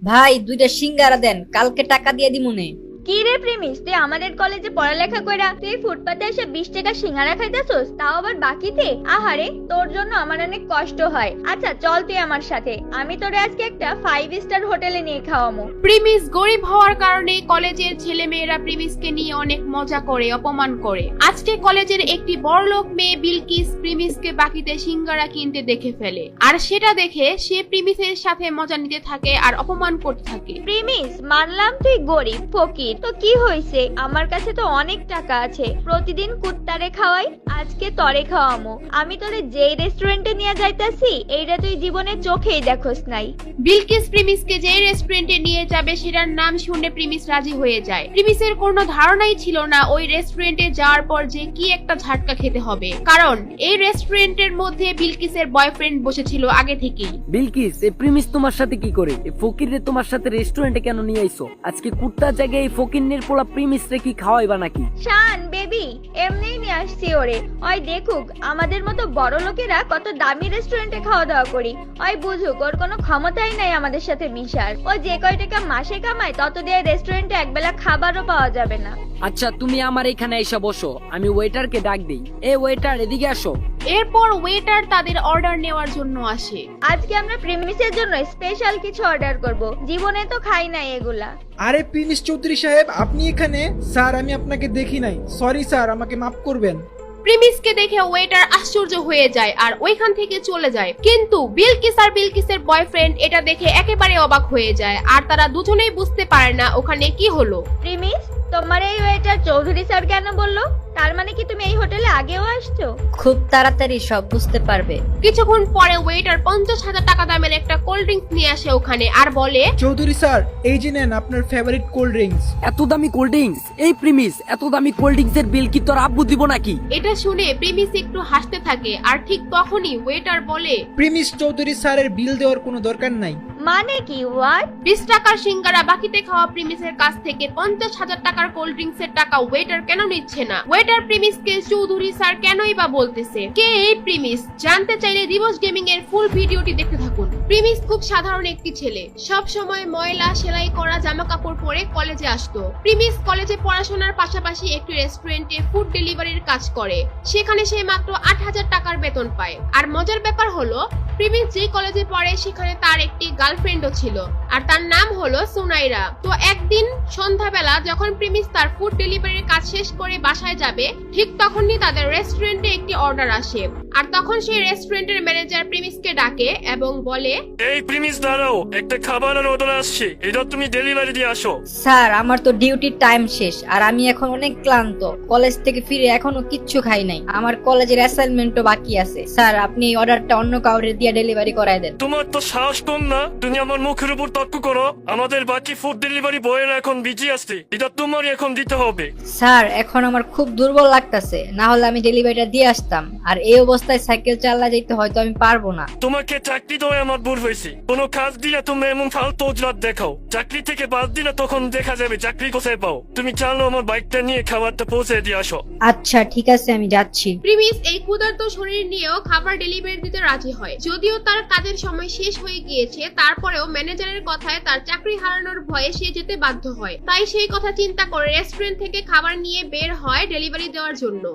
ভাই 2টা সিঙ্গারা দেন, কালকে টাকা দিয়ে দিমুনে। কি রে প্রেমিস, তুই আমাদের কলেজে পড়ালেখা কইরা তুই ফুটপাতে এসে 20 টাকা সিঙ্গারা খাইতেছস, তাও আবার বাকিতে? আহারে, তোর জন্য আমার অনেক কষ্ট হয়। আচ্ছা চল তুই আমার সাথে, আমি তোরে আজকে একটা 5 স্টার হোটেলে নিয়ে খাওয়ামু। প্রিমিস গরিব হওয়ার কারণে কলেজের ছেলেমেয়েরা প্রিমিসকে নিয়ে অনেক মজা করে, অপমান করে। আজকে কলেজের একটি বড়লোক মেয়ে বিলকিস প্রিমিসকে বাকিতে সিঙ্গারা কিনতে দেখে ফেলে, আর সেটা দেখে সে প্রিমিসের সাথে মজা নিতে থাকে আর অপমান করতে থাকে। প্রেমিস, মানলাম তুই গরিব ফকির, তো কি হইছে, আমার কাছে তো অনেক টাকা আছে, প্রতিদিন কুত্তারে খাওয়াই, আজকে তরে খাওয়ামু। আমি তোরে যেই রেস্টুরেন্টে নিয়ে যাইতাছি এইটা তুই জীবনে চোখেই দেখোস নাই। বিলকিস প্রিমিসকে যে রেস্টুরেন্টে নিয়ে যাবে সেটার নাম শুনে প্রিমিস রাজি হয়ে যায়। প্রিমিসের কোনো ধারণাই ছিল না ওই রেস্টুরেন্টে যাওয়ার পর যে কি একটা ঝাটকা খেতে হবে, কারণ এই রেস্টুরেন্টের মধ্যে বিলকিসের বয়ফ্রেন্ড বসেছিল আগে থেকেই। বিলকিস, এই প্রিমিস তোমার সাথে কি করে? এই ফকিররে তোমার সাথে রেস্টুরেন্টে কেন নিয়ে আইছো? আজকে কুত্তার জায়গায় এই ফকিরনের পোলা প্রিমিস রে কি খাওয়াইবা নাকি? শান বেবি, এমনিই নিয়ে আসছি ওরে, ওই দেখুক আমাদের মতো বড় লোকেরা কত দামি রেস্টুরেন্টে খাওয়া দাওয়া করি, ওই বুঝুক ওর কোনো ক্ষমতাই নাই আমাদের সাথে মিশার। ও যে কয় টাকা মাসে কামায় তত দিয়ে রেস্টুরেন্টে একবেলা খাবারও পাওয়া যাবে না। আচ্ছা, তুমি আমার এখানে এসে বসো, আমি ওয়েটারকে ডাক দেই। এ ওয়েটার, এদিকে আসো। এরপর ওয়েটার তাদের অর্ডার নেওয়ার জন্য আসে। আজকে আমরা প্রেমিসের জন্য স্পেশাল কিছু অর্ডার করব, জীবনে তো খাই নাই এগুলা। আরে প্রিমিস চৌধুরী সাহেব, আপনি এখানে? স্যার, আমি আপনাকে দেখি নাই, সরি স্যার, আমাকে মাফ করবেন। প্রিমিসকে দেখে ওয়েটার আশ্চর্য হয়ে যায় আর ওইখান থেকে চলে যায়, কিন্তু বিলকিস আর বিলকিসের বয়ফ্রেন্ড এটা দেখে একেবারে অবাক হয়ে যায়, আর তারা দুজনেই বুঝতে পারে না ওখানে কি হলো। প্রেমিস, তোমার এই ওয়েটার চৌধুরী স্যার কেন বললো? তার মানে কি তুমি এই হোটেলে আগেও আসছো? খুব তাড়াতাড়ি সব বুঝতে পারবে। কিছুক্ষণ পরে ওয়েটার 50,000 টাকা দামের একটা কোল্ড ড্রিঙ্কস নিয়ে আসে ওখানে আর বলে, চৌধুরী স্যার, এই যে নেন আপনার ফেভারিট কোল্ড ড্রিঙ্কস। এত দামি কোল্ড ড্রিঙ্কস? এই প্রিমিস, এত দামি কোল্ড ড্রিঙ্কস এর বিল কি তোর আব্বু দিব নাকি? এটা শুনে প্রিমিস একটু হাসতে থাকে, আর ঠিক তখনই ওয়েটার বলে, প্রিমিস চৌধুরী স্যারের বিল দেওয়ার কোনো দরকার নাই। মানে কি? হোয়াট? 20 টাকার সিঙ্গারা বাকিতে খাওয়া প্রিমিসের কাছ থেকে 50,000 টাকার কোল্ড ড্রিঙ্কস এর টাকা ওয়েটার কেন নিচ্ছে না? ওয়েটার প্রিমিসকে চৌধুরী স্যার কেনই বা বলতেছে? কে এই প্রিমিস? জানতে চাইলে দিবস গেমিং এর ফুল ভিডিওটি দেখতে থাকুন। প্রিমিস খুব সাধারণ একটি ছেলে, সব সময় ময়লা সেলাই করা জামা কাপড় পরে কলেজে আসতো। প্রিমিস কলেজে পড়াশোনার পাশাপাশি একটি রেস্টুরেন্টে ফুড ডেলিভারির কাজ করে, সেখানে সে মাত্র 8,000 টাকার বেতন পায়। আর মজার ব্যাপার হলো, প্রিমিস যে কলেজে পড়ে সেখানে তার একটি গার্লফ্রেন্ডও ছিল, আর তার নাম হলো সুনাইরা। তো একদিন সন্ধ্যাবেলা যখন প্রিমিস তার ফুড ডেলিভারির কাজ শেষ করে বাসায় যাবে, ঠিক তখনই তাদের রেস্টুরেন্টে একটি অর্ডার আসে, আর তখন সেই রেস্টুরেন্টের ম্যানেজার প্রিমিসকে ডাকে এবং বলে, এই প্রিমিস দাঁড়াও, একটা খাবারের অর্ডার আসছে, এটা তুমি ডেলিভারি দিয়ে আসো। স্যার, আমার তো ডিউটির টাইম শেষ, আর আমি এখন অনেক ক্লান্ত। কলেজ থেকে ফিরে এখনো কিচ্ছু খাই নাই, আমার কলেজের অ্যাসাইনমেন্টও বাকি আছে। স্যার, আপনি এই অর্ডারটা অন্য কাউরে দিয়ে ডেলিভারি করায় দেন। তোমার তো সাহস কম না, তুমি আমার মুখের উপর তর্ক করো। আমাদের বাকি ফুড ডেলিভারি বয়েরা এখন বিজি আসছে, এটা তোমারই এখন দিতে হবে। স্যার, এখন আমার খুব দুর্বল লাগতেছে, না হলে আমি ডেলিভারিটা দিয়ে আসতাম, আর এই অবস্থায় সাইকেল চালা যেতে হয়তো আমি পারবো না। তোমাকে চাকরি দেওয়া আমার ভুল হয়েছে, কোনো কাজ দিলে তুমি এমন ফালতু অজলাত দেখাও, চাকরি থেকে বাদ দিলে তখন দেখা যাবে চাকরি কোথায় পাও। তুমি চালো আমার বাইকটা নিয়ে খাবারটা পৌঁছে দিয়ে আসো। আচ্ছা ঠিক আছে, আমি যাচ্ছি। প্রিমিস এই ক্ষুধার্ত শরীর নিয়েও খাবার ডেলিভারি দিতে রাজি হয়। যদিও তার কাজের সময় শেষ হয়ে গিয়েছে, তারপরেও ম্যানেজারের কথায় তার চাকরি হারানোর ভয়ে সে যেতে বাধ্য হয়। তাই সেই কথা চিন্তা করে রেস্টুরেন্ট থেকে খাবার নিয়ে বের হয় ডেলিভারি দেওয়ার জন্য।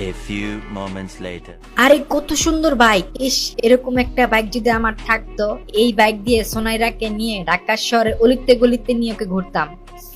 A few moments later. আরে কত সুন্দর বাইক! ইস, এরকম একটা বাইক যদি আমার থাকতো, এই বাইক দিয়ে সোনাইরাকে নিয়ে ঢাকা শহরের অলিতে গলিতে নিয়ে ওকে ঘুরতাম।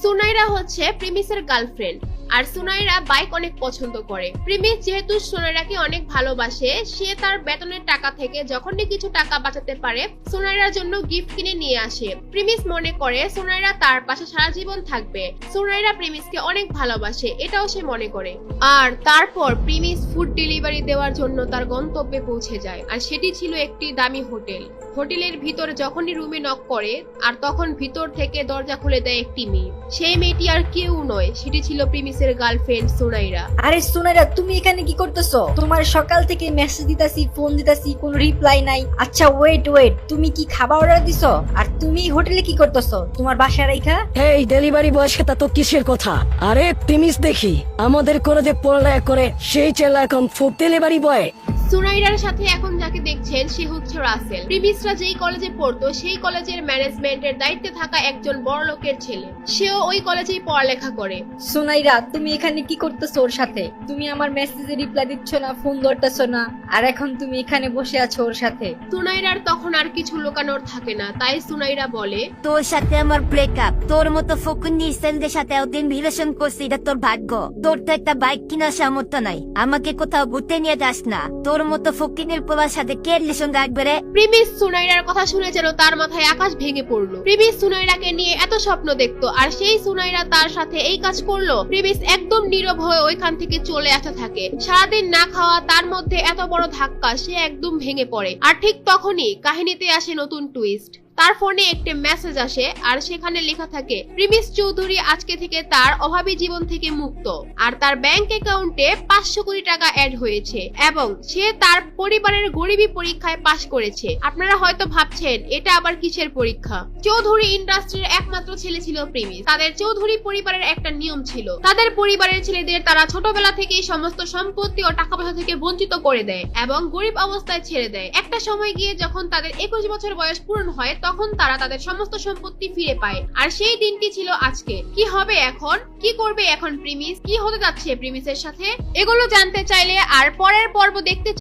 সুনাইরা হচ্ছে প্রিমিসের গার্লফ্রেন্ড, আর সুনাইরা বাইক অনেক পছন্দ করে। প্রিমিস যেহেতু সুনাইরাকে অনেক ভালোবাসে, সে তার বেতনের টাকা থেকে যখনই কিছু টাকা বাঁচাতে পারে সুনাইরার জন্য গিফট কিনে নিয়ে আসে। প্রিমিস মনে করে সুনাইরা তার পাশে সারা জীবন থাকবে। সুনাইরা প্রিমিসকে অনেক ভালোবাসে, এটাও সে মনে করে। আর তারপর প্রিমিস ফুড ডেলিভারি দেওয়ার জন্য তার গন্তব্যে পৌঁছে যায়, আর সেটি ছিল একটি দামি হোটেল। হোটেলের ভিতর যখনই রুমে নক করে, আর তখন ভিতর থেকে দরজা খুলে দেয় একটি মেয়ে। সেই মেয়েটি আর কেউ নয়, সেটি ছিল প্রিমিসের গার্লফ্রেন্ড সুনাইরা। আরে সোনাইরা, তুমি এখানে কি করতেছো? তোমার সকাল থেকে মেসেজ দিতাছি, ফোন দিতাছি, কোনো রিপ্লাই নাই। আচ্ছা ওয়েট, তুমি কি খাবার অর্ডার দিছো? আর তুমি হোটেলে কি করতেছো তোমার বাসায় রাইখা? এই ডেলিভারি বয়ের সাথে তো কিসের কথা? আরে প্রিমিস দেখি আমাদের কলেজে পড়ালেখা করে, সেই ছেলে এখন ফুড ডেলিভারি বয়। সুনাইরার সাথে এখন যাকে দেখছেন সে হচ্ছে রাসেল। প্রিমিসরা যেই কলেজে পড়তো সেই কলেজের ম্যানেজমেন্টের দায়িত্বে থাকা একজন বড় লোকের ছেলে। সেও ওই কলেজেই পড়ালেখা করে। সুনাইরা, তুমি এখানে কি করতেছো ওর সাথে? তুমি আমার মেসেজে রিপ্লাই দিচ্ছ না, ফোন ধরতেছো না, আর এখন তুমি এখানে বসে আছো ওর সাথে। সুনাইরার তখন আর কিছু লুকানোর থাকে না, তাই সুনাইরা বলে, তোর সাথে আমার ব্রেকআপ। তোর মতো ফকুন্নি সেলদের সাথে ওদিন রিলেশন করছি, এটা তোর ভাগ্য। তোর তো একটা বাইক কেনার সামর্থ্য নাই, আমাকে কোথাও ঘুরতে নিয়ে যাস না। তোর মতো ফকিনের পোলার সাথে কে রিলেশন রাখবে রে? প্রিমিস সুনাইরার কথা শুনে যেন তার মাথায় আকাশ ভেঙে পড়লো। প্রিমিস সুনাইরাকে নিয়ে এত স্বপ্ন দেখতো, আর সেই সুনাইরা তার সাথে এই কাজ করলো। প্রিমিস একদম নীরব হয়ে ওইখান থেকে চলে আসতে থাকে। সারাদিন না খাওয়া, তার মধ্যে এত বড় ধাক্কা, সে একদম ভেঙে পড়ে। আর ঠিক তখনই কাহিনীতে আসে নতুন টুইস্ট। তার ফোনে একটা মেসেজ আসে, আর সেখানে লেখা থাকে প্রিমিস চৌধুরী আজকে থেকে তার অভাবী জীবন থেকে মুক্ত, আর তার ব্যাংক অ্যাকাউন্টে 500 কোটি টাকা অ্যাড হয়েছে, এবং সে তার পরিবারের গরিবী পরীক্ষায় পাশ করেছে। আপনারা হয়তো ভাবছেন এটা আবার কিসের পরীক্ষা। চৌধুরী ইন্ডাস্ট্রির একমাত্র ছেলে ছিল প্রিমিস। তাদের চৌধুরী পরিবারের একটা নিয়ম ছিল, তাদের পরিবারের ছেলেদের তারা ছোটবেলা থেকেই সমস্ত সম্পত্তি ও টাকা পয়সা থেকে বঞ্চিত করে দেয় এবং গরিব অবস্থায় ছেড়ে দেয়। একটা সময় গিয়ে যখন তাদের 21 বছর বয়স পূরণ হয়, তখন তারা তাদের সমস্ত সম্পত্তি ফিরে পায়। আর সেই দিনটি ছিল আজকে। কি হবে এখন? কি করবে এখন প্রিমিস? কি হতে যাচ্ছে প্রিমিসের সাথে? এগুলো জানতে চাইলে আর পরের পর্ব দেখতে